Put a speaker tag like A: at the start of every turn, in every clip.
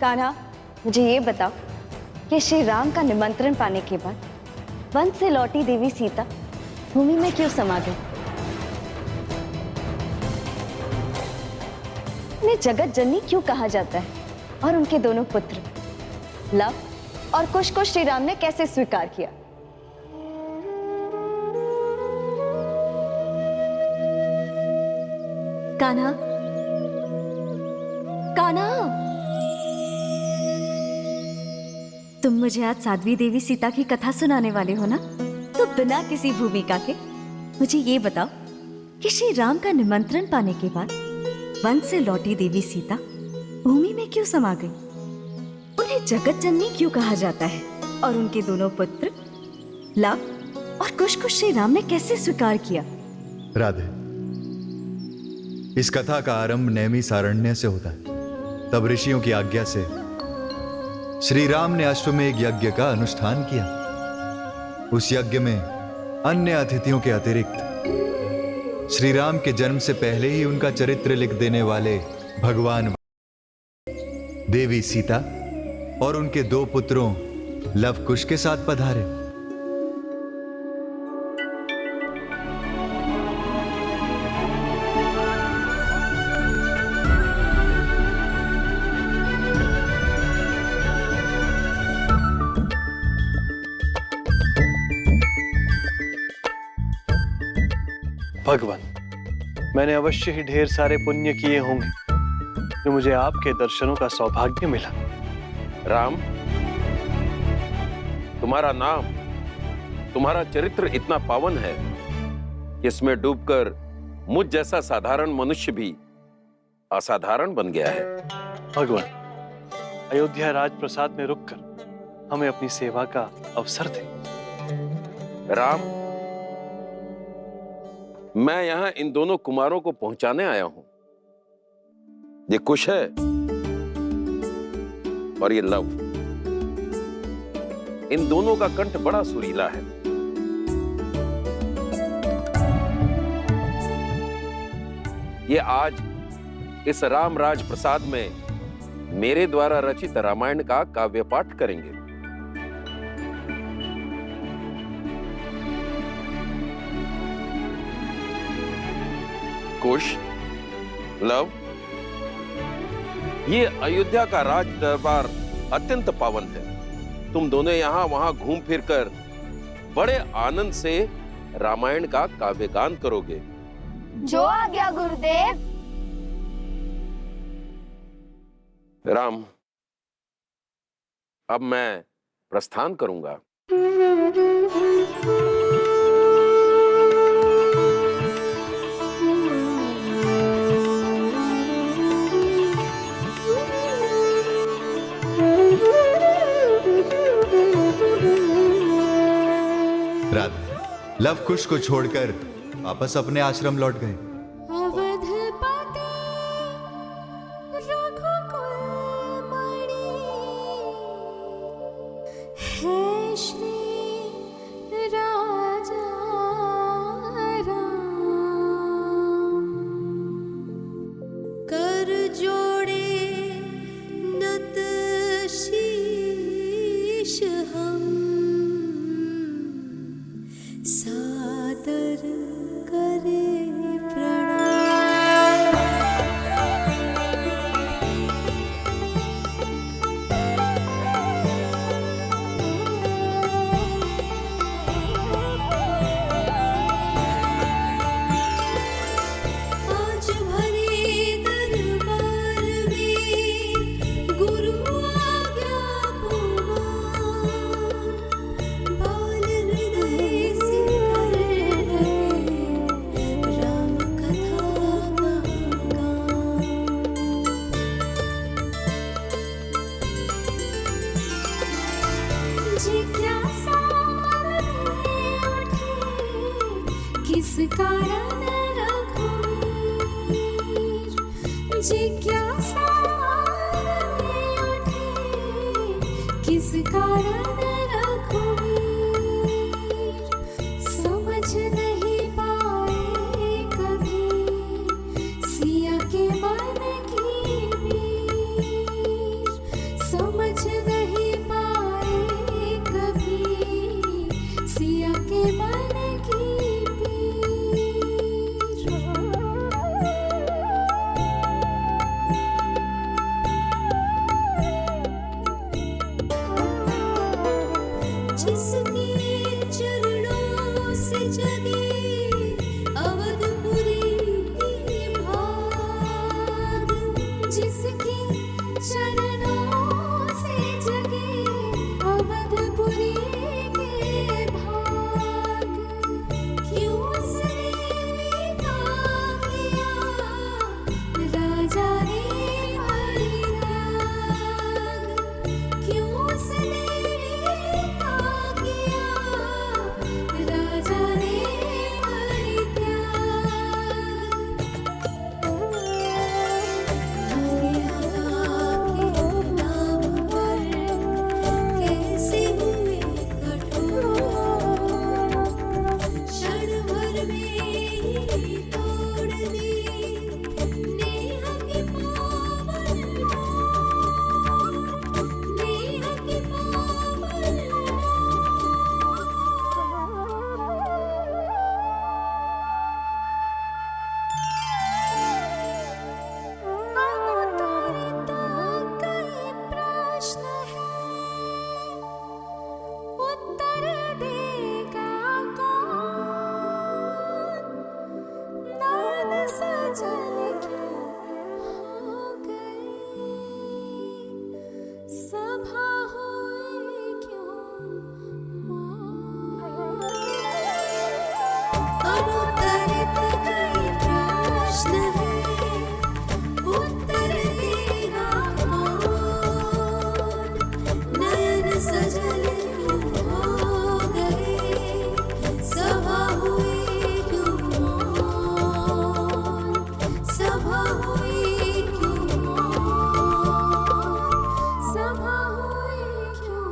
A: कान्हा, मुझे ये बताओ कि श्री राम का निमंत्रण पाने के बाद वन से लौटी देवी सीता भूमि में क्यों समा गई? उन्हें जगत जननी क्यों कहा जाता है? और उनके दोनों पुत्र लव और कुश को श्री राम ने कैसे स्वीकार किया? कान्हा, कान्हा, तुम मुझे आज साध्वी देवी सीता की कथा सुनाने वाले हो ना? तो बिना किसी भूमिका के मुझे ये बताओ कि श्री राम का निमंत्रण पाने के बाद वन से लौटी देवी सीता भूमि में क्यों समा गई? उन्हें जगत जननी क्यों कहा जाता है? और उनके दोनों पुत्र लव और कुश को श्री राम ने कैसे स्वीकार किया?
B: राधे, इस कथा का आरंभ नैमिषारण्य से होता है। तब ऋषियों की आज्ञा से श्री राम ने अश्वमेध यज्ञ का अनुष्ठान किया। उस यज्ञ में अन्य अतिथियों के अतिरिक्त श्री राम के जन्म से पहले ही उनका चरित्र लिख देने वाले भगवान देवी सीता और उनके दो पुत्रों लव कुश के साथ पधारे।
C: भगवान, मैंने अवश्य ही ढेर सारे पुण्य किए होंगे जो मुझे आपके दर्शनों का सौभाग्य मिला।
D: राम, तुम्हारा नाम, तुम्हारा चरित्र इतना पावन है कि इसमें डूबकर मुझ जैसा साधारण मनुष्य भी असाधारण बन गया है।
C: भगवान, अयोध्या राजप्रसाद में रुककर हमें अपनी सेवा का अवसर दें।
D: राम, मैं यहां इन दोनों कुमारों को पहुंचाने आया हूं। ये कुश है और ये लव। इन दोनों का कंठ बड़ा सुरीला है। ये आज इस राम राज प्रसाद में मेरे द्वारा रचित रामायण का काव्य पाठ करेंगे। कुश, लव, ये अयोध्या का राज दरबार अत्यंत पावन है। तुम दोनों यहां वहां घूम फिरकर बड़े आनंद से रामायण का काव्यगान करोगे।
E: जो आज्ञा गुरुदेव।
D: राम, अब मैं प्रस्थान करूंगा।
B: राधे, लव कुश को छोड़कर वापस अपने आश्रम लौट गए।
F: किस कारण रघुवीर जिज्ञासा में उठी, किस कारण रघुवीर समझ नहीं पाए कभी। की पीर। जिसके चरणों से जगी अवधपुरी की भाग, जिसके चरणों से जगी अवधपुरी के भाग, क्यों उसने विदा किया राजा ने परित्याग, क्यों उसने विदा किया राजा ने उत्तर देगा कौन? नैन सजल क्यों हो गई, सभा हुई क्यों मौन? अनुत्तरित कई प्रश्न है, उत्तर देगा कौन? नयन सजल क्यों हो गए, सभा हुई क्यों मौन? सभा हुई क्यों मौन? सभा हुई क्यों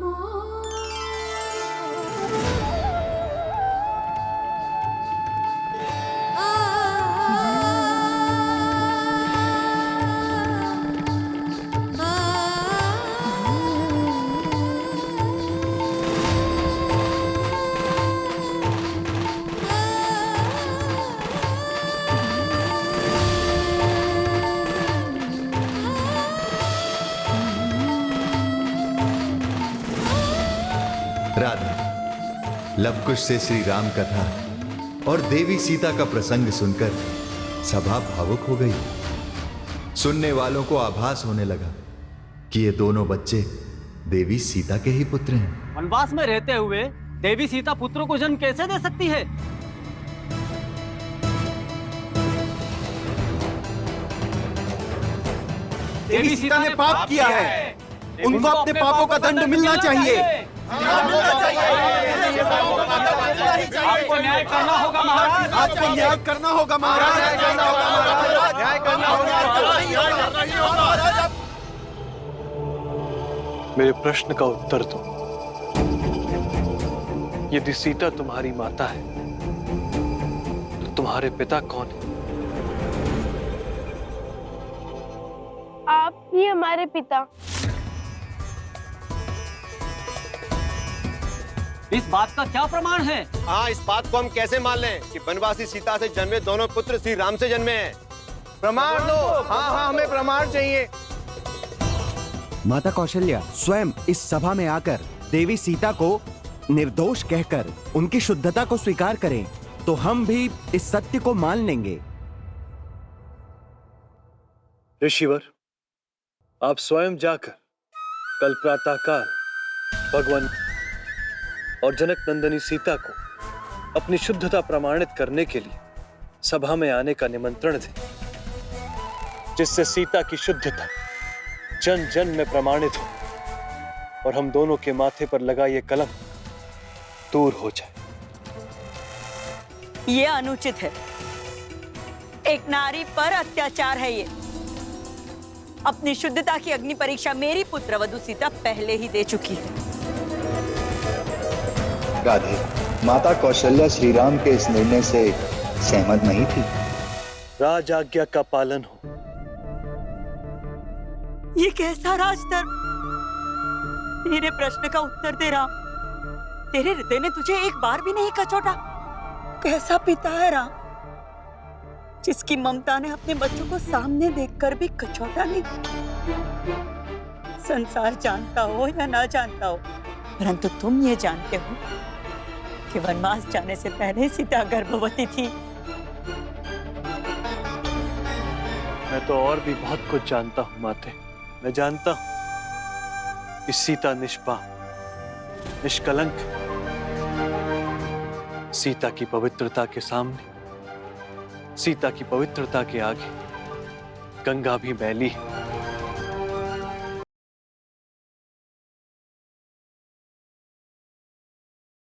F: मौन?
B: राधा, लवकुश से श्री राम कथा और देवी सीता का प्रसंग सुनकर सभा भावुक हो गई। सुनने वालों को आभास होने लगा कि ये दोनों बच्चे देवी सीता के ही पुत्र हैं।
G: वनवास में रहते हुए देवी सीता पुत्रों को जन्म कैसे दे सकती है?
H: देवी सीता ने पाप किया है, उनको अपने पापों का दंड मिलना चाहिए।
G: आपको न्याय करना होगा महाराज।
H: आपको न्याय करना होगा महाराज।
C: न्याय करना होगा। मेरे प्रश्न का उत्तर दो। यदि सीता तुम्हारी माता है तो तुम्हारे पिता कौन है?
E: आप ही हमारे पिता।
G: इस बात का क्या प्रमाण है?
H: हाँ, इस बात को हम कैसे मान लें कि बनवासी सीता से जन्मे दोनों पुत्र श्री राम से जन्मे हैं?
C: प्रमाण दो। हाँ, हमें प्रमाण चाहिए।
I: माता कौशल्या स्वयं इस सभा में आकर देवी सीता को निर्दोष कहकर उनकी शुद्धता को स्वीकार करें तो हम भी इस सत्य को मान लेंगे।
C: ऋषिवर, आप स्वयं जाकर कल प्रातःकाल भगवान और जनक नंदिनी सीता को अपनी शुद्धता प्रमाणित करने के लिए सभा में आने का निमंत्रण दें, जिससे सीता की शुद्धता जन जन में प्रमाणित हो और हम दोनों के माथे पर लगा ये कलंक दूर हो जाए।
J: ये अनुचित है। एक नारी पर अत्याचार है ये। अपनी शुद्धता की अग्नि परीक्षा मेरी पुत्रवधू सीता पहले ही दे चुकी है।
K: राधे, माता कौशल्या श्री राम के इस निर्णय से सहमत नहीं थी।
C: राज आज्ञा का पालन हो।
J: ये कैसा राजधर्म? मेरे प्रश्न का उत्तर दे राम। तेरे हृदय ने तुझे एक बार भी नहीं कचोटा? कैसा पिता है राम, जिसकी ममता ने अपने बच्चों को सामने देखकर भी कचोटा नहीं। संसार जानता हो या ना जानता हो, परंतु तुम ये जानते हो कि वनवास जाने से पहले सीता गर्भवती थी।
C: मैं तो और भी बहुत कुछ जानता हूँ माते। मैं जानता हूँ कि सीता निष्पाप, निष्कलंक। सीता की पवित्रता के सामने, सीता की पवित्रता के आगे गंगा भी मैली है।